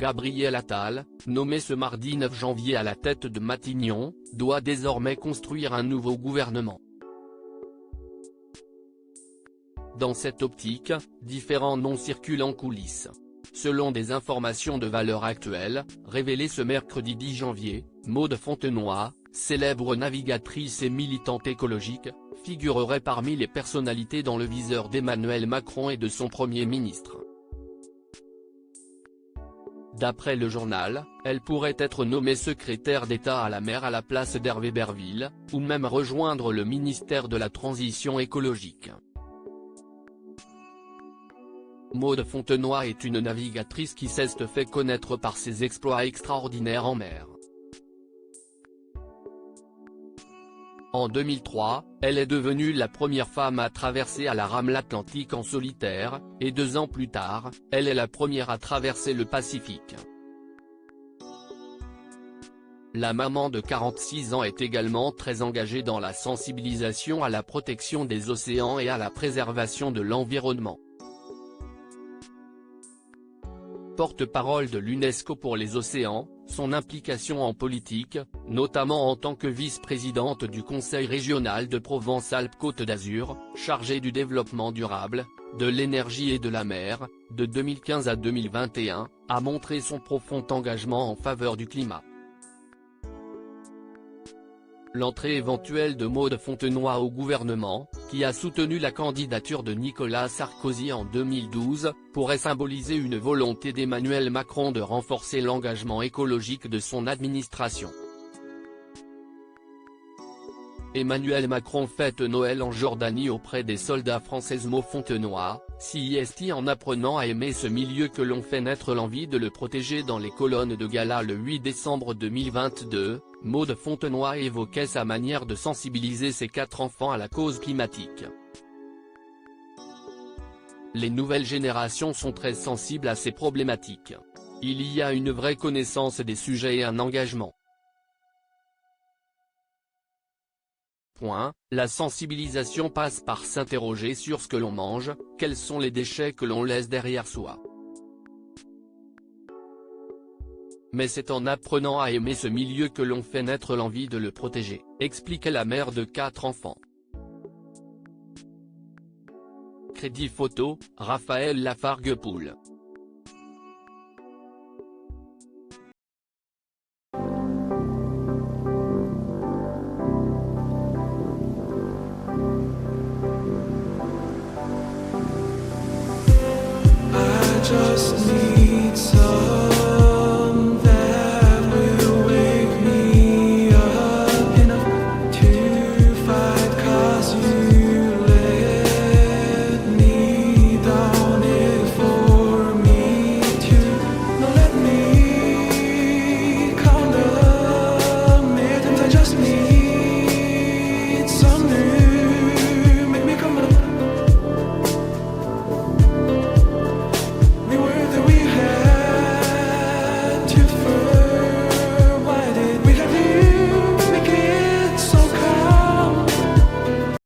Gabriel Attal, nommé ce mardi 9 janvier à la tête de Matignon, doit désormais construire un nouveau gouvernement. Dans cette optique, différents noms circulent en coulisses. Selon des informations de valeur actuelle, révélées ce mercredi 10 janvier, Maude Fontenoy, célèbre navigatrice et militante écologique, figurerait parmi les personnalités dans le viseur d'Emmanuel Macron et de son Premier ministre. D'après le journal, elle pourrait être nommée secrétaire d'État à la mer à la place d'Hervé Berville, ou même rejoindre le ministère de la Transition écologique. Maude Fontenoy est une navigatrice qui s'est fait connaître par ses exploits extraordinaires en mer. En 2003, elle est devenue la première femme à traverser à la rame l'Atlantique en solitaire, et 2 ans plus tard, elle est la première à traverser le Pacifique. La maman de 46 ans est également très engagée dans la sensibilisation à la protection des océans et à la préservation de l'environnement. Porte-parole de l'UNESCO pour les océans, son implication en politique, notamment en tant que vice-présidente du Conseil régional de Provence-Alpes-Côte d'Azur, chargée du développement durable, de l'énergie et de la mer, de 2015 à 2021, a montré son profond engagement en faveur du climat. L'entrée éventuelle de Maude Fontenoy au gouvernement, qui a soutenu la candidature de Nicolas Sarkozy en 2012, pourrait symboliser une volonté d'Emmanuel Macron de renforcer l'engagement écologique de son administration. Emmanuel Macron fête Noël en Jordanie auprès des soldats français. Maude Fontenoy, s'y est en apprenant à aimer ce milieu que l'on fait naître l'envie de le protéger. Dans les colonnes de gala le 8 décembre 2022, Maude Fontenoy évoquait sa manière de sensibiliser ses 4 enfants à la cause climatique. Les nouvelles générations sont très sensibles à ces problématiques. Il y a une vraie connaissance des sujets et un engagement. La sensibilisation passe par s'interroger sur ce que l'on mange, quels sont les déchets que l'on laisse derrière soi. Mais c'est en apprenant à aimer ce milieu que l'on fait naître l'envie de le protéger, expliquait la mère de 4 enfants. Crédit photo, Raphaël Lafargue-Poul. Just need